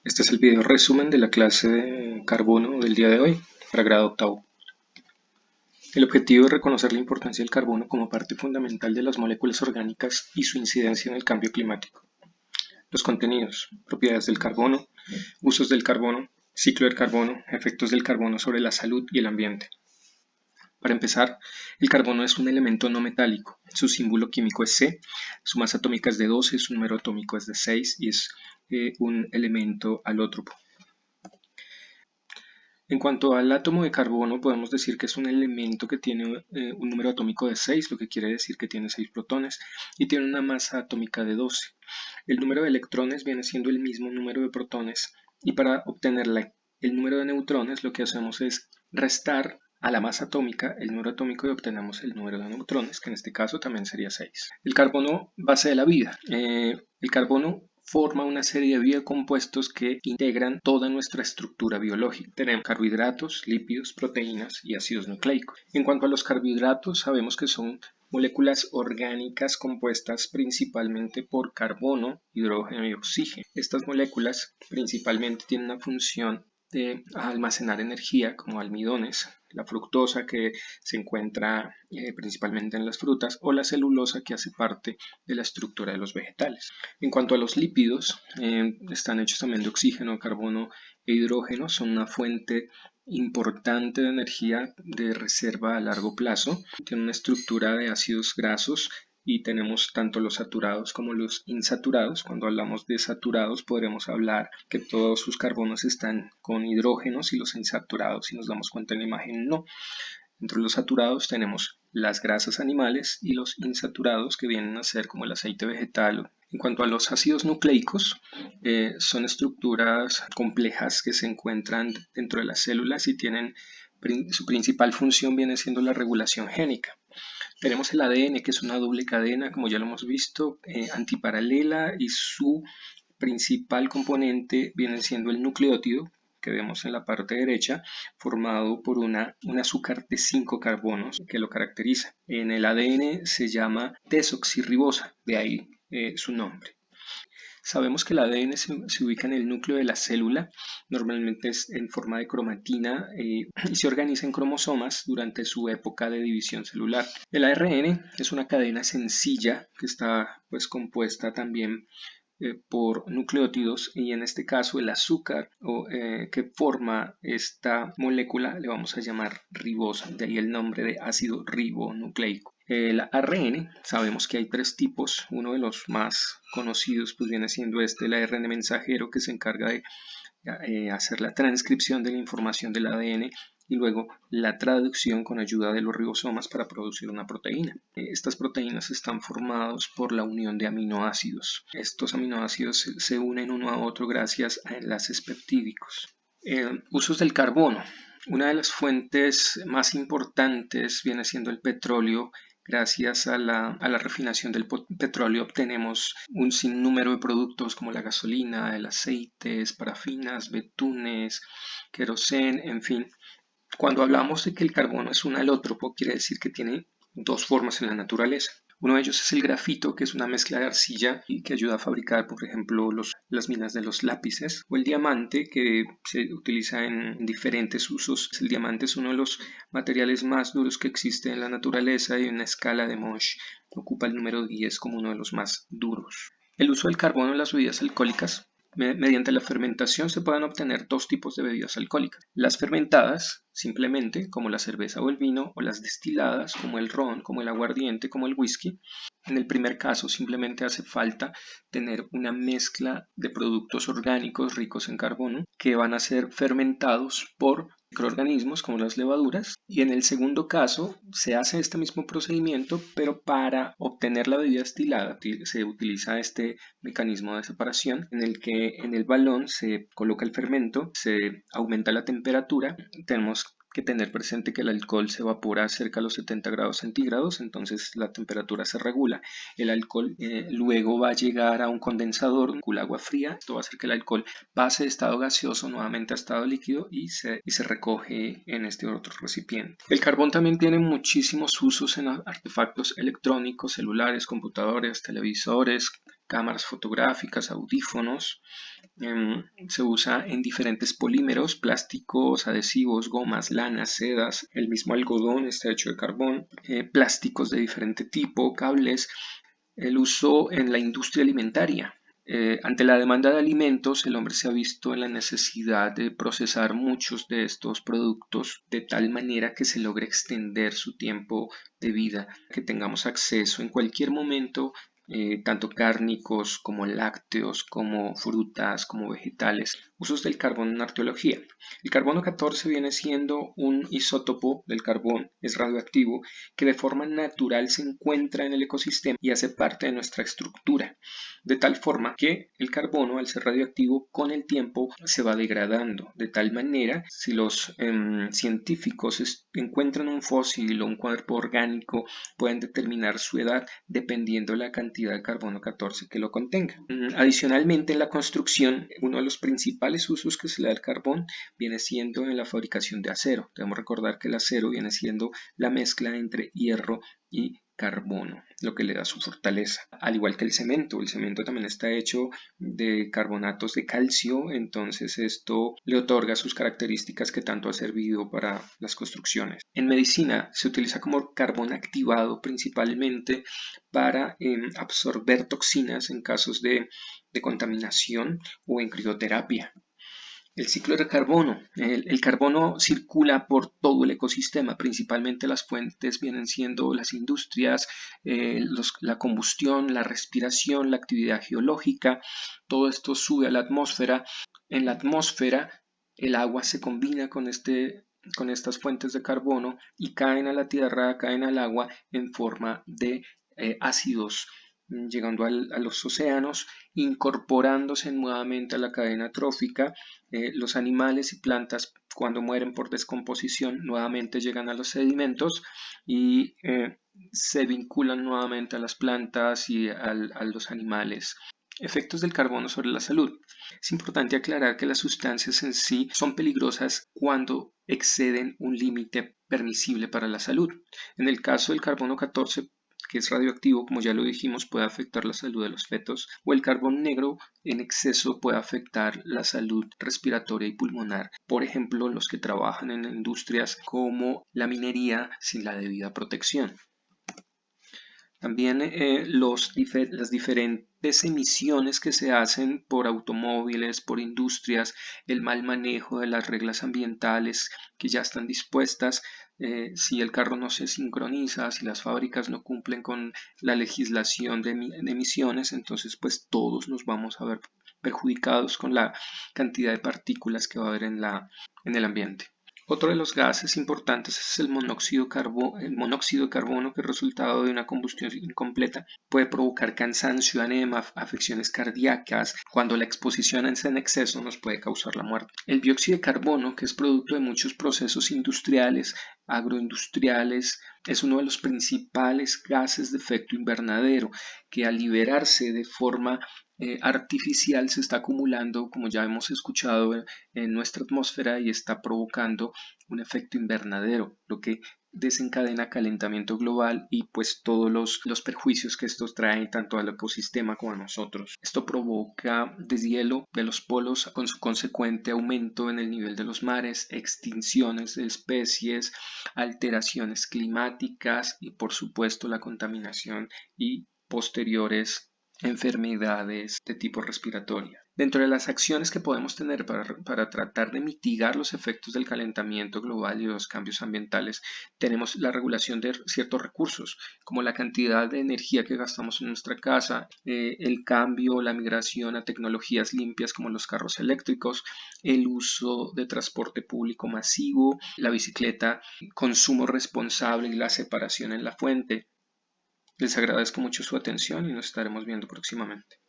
Este es el video resumen de la clase de carbono del día de hoy para grado octavo. El objetivo es reconocer la importancia del carbono como parte fundamental de las moléculas orgánicas y su incidencia en el cambio climático. Los contenidos, propiedades del carbono, usos del carbono, ciclo del carbono, efectos del carbono sobre la salud y el ambiente. Para empezar, el carbono es un elemento no metálico. Su símbolo químico es C, su masa atómica es de 12, su número atómico es de 6 y es un elemento alótropo. En cuanto al átomo de carbono, podemos decir que es un elemento que tiene un número atómico de 6, lo que quiere decir que tiene 6 protones, y tiene una masa atómica de 12. El número de electrones viene siendo el mismo número de protones, y para obtener el número de neutrones lo que hacemos es restar a la masa atómica el número atómico y obtenemos el número de neutrones, que en este caso también sería 6. El carbono, base de la vida. El carbono forma una serie de biocompuestos que integran toda nuestra estructura biológica. Tenemos carbohidratos, lípidos, proteínas y ácidos nucleicos. En cuanto a los carbohidratos, sabemos que son moléculas orgánicas compuestas principalmente por carbono, hidrógeno y oxígeno. Estas moléculas principalmente tienen una función de almacenar energía como almidones, la fructosa que se encuentra principalmente en las frutas o la celulosa que hace parte de la estructura de los vegetales. En cuanto a los lípidos, están hechos también de oxígeno, carbono e hidrógeno, son una fuente importante de energía de reserva a largo plazo, tiene una estructura de ácidos grasos y tenemos tanto los saturados como los insaturados. Cuando hablamos de saturados podremos hablar que todos sus carbonos están con hidrógenos y los insaturados, si nos damos cuenta en la imagen, no. Entre los saturados tenemos las grasas animales y los insaturados que vienen a ser como el aceite vegetal. En cuanto a los ácidos nucleicos, son estructuras complejas que se encuentran dentro de las células y tienen su principal función viene siendo la regulación génica. Tenemos el ADN, que es una doble cadena, como ya lo hemos visto, antiparalela, y su principal componente viene siendo el nucleótido, que vemos en la parte derecha, formado por un azúcar de 5 carbonos que lo caracteriza. En el ADN se llama desoxirribosa, de ahí su nombre. Sabemos que el ADN se ubica en el núcleo de la célula, normalmente es en forma de cromatina y se organiza en cromosomas durante su época de división celular. El ARN es una cadena sencilla que está compuesta también por nucleótidos, y en este caso el azúcar que forma esta molécula le vamos a llamar ribosa, de ahí el nombre de ácido ribonucleico. El ARN, sabemos que hay tres tipos. Uno de los más conocidos pues viene siendo el ARN mensajero, que se encarga de hacer la transcripción de la información del ADN y luego la traducción con ayuda de los ribosomas para producir una proteína. Estas proteínas están formadas por la unión de aminoácidos. Estos aminoácidos se unen uno a otro gracias a enlaces peptídicos. Usos del carbono. Una de las fuentes más importantes viene siendo el petróleo. Gracias a la refinación del petróleo obtenemos un sinnúmero de productos como la gasolina, el aceite, parafinas, betunes, queroseno, en fin. Cuando hablamos de que el carbono es un alótropo, quiere decir que tiene dos formas en la naturaleza. Uno de ellos es el grafito, que es una mezcla de arcilla y que ayuda a fabricar, por ejemplo, las minas de los lápices, o el diamante, que se utiliza en diferentes usos. El diamante es uno de los materiales más duros que existe en la naturaleza y en una escala de Mohs ocupa el número 10 como uno de los más duros. El uso del carbono en las bebidas alcohólicas. Mediante la fermentación se pueden obtener dos tipos de bebidas alcohólicas. Las fermentadas, simplemente, como la cerveza o el vino, o las destiladas, como el ron, como el aguardiente, como el whisky. En el primer caso, simplemente hace falta tener una mezcla de productos orgánicos ricos en carbono que van a ser fermentados por microorganismos como las levaduras, y en el segundo caso se hace este mismo procedimiento, pero para obtener la bebida destilada se utiliza este mecanismo de separación en el que en el balón se coloca el fermento, se aumenta la temperatura. Tenemos que tener presente que el alcohol se evapora cerca de los 70 grados centígrados, entonces la temperatura se regula. El alcohol luego va a llegar a un condensador con agua fría. Esto va a hacer que el alcohol pase de estado gaseoso nuevamente a estado líquido y se recoge en este otro recipiente. El carbón también tiene muchísimos usos en artefactos electrónicos, celulares, computadores, televisores, cámaras fotográficas, audífonos. Se usa en diferentes polímeros, plásticos, adhesivos, gomas, lanas, sedas. El mismo algodón está hecho de carbón, plásticos de diferente tipo, cables. El uso en la industria alimentaria. Ante la demanda de alimentos, el hombre se ha visto en la necesidad de procesar muchos de estos productos de tal manera que se logre extender su tiempo de vida, que tengamos acceso en cualquier momento, tanto cárnicos como lácteos, como frutas, como vegetales. Usos del carbón en arqueología. El carbono 14 viene siendo un isótopo del carbón, es radioactivo, que de forma natural se encuentra en el ecosistema y hace parte de nuestra estructura, de tal forma que el carbono, al ser radioactivo, con el tiempo se va degradando, de tal manera, si los científicos encuentran un fósil o un cuerpo orgánico, pueden determinar su edad dependiendo de la cantidad de carbono 14 que lo contenga. Adicionalmente, en la construcción, uno de los principales usos que se le da al carbón viene siendo en la fabricación de acero. Debemos recordar que el acero viene siendo la mezcla entre hierro y carbono, lo que le da su fortaleza. Al igual que el cemento también está hecho de carbonatos de calcio, entonces esto le otorga sus características que tanto ha servido para las construcciones. En medicina se utiliza como carbón activado principalmente para absorber toxinas en casos de contaminación o en crioterapia. El ciclo de carbono. El carbono circula por todo el ecosistema, principalmente las fuentes vienen siendo las industrias, la combustión, la respiración, la actividad geológica. Todo esto sube a la atmósfera. En la atmósfera el agua se combina con estas fuentes de carbono y caen a la tierra, caen al agua en forma de ácidos, llegando a los océanos, incorporándose nuevamente a la cadena trófica. Los animales y plantas, cuando mueren por descomposición, nuevamente llegan a los sedimentos y se vinculan nuevamente a las plantas y a los animales. Efectos del carbono sobre la salud. Es importante aclarar que las sustancias en sí son peligrosas cuando exceden un límite permisible para la salud. En el caso del carbono 14, que es radioactivo, como ya lo dijimos, puede afectar la salud de los fetos, o el carbón negro en exceso puede afectar la salud respiratoria y pulmonar. Por ejemplo, los que trabajan en industrias como la minería sin la debida protección. También las diferentes emisiones que se hacen por automóviles, por industrias, el mal manejo de las reglas ambientales que ya están dispuestas. Si el carro no se sincroniza, si las fábricas no cumplen con la legislación de emisiones, entonces pues todos nos vamos a ver perjudicados con la cantidad de partículas que va a haber en el ambiente. Otro de los gases importantes es el monóxido de carbono, que es resultado de una combustión incompleta puede provocar cansancio, anema, afecciones cardíacas. Cuando la exposición es en exceso nos puede causar la muerte. El dióxido de carbono, que es producto de muchos procesos industriales, agroindustriales, es uno de los principales gases de efecto invernadero, que al liberarse de forma artificial se está acumulando, como ya hemos escuchado, en nuestra atmósfera y está provocando un efecto invernadero, lo que desencadena calentamiento global y pues todos los perjuicios que estos traen tanto al ecosistema como a nosotros. Esto provoca deshielo de los polos con su consecuente aumento en el nivel de los mares, extinciones de especies, alteraciones climáticas y por supuesto la contaminación y posteriores enfermedades de tipo respiratorio. Dentro de las acciones que podemos tener para tratar de mitigar los efectos del calentamiento global y los cambios ambientales, tenemos la regulación de ciertos recursos, como la cantidad de energía que gastamos en nuestra casa, el cambio, la migración a tecnologías limpias como los carros eléctricos, el uso de transporte público masivo, la bicicleta, consumo responsable y la separación en la fuente. Les agradezco mucho su atención y nos estaremos viendo próximamente.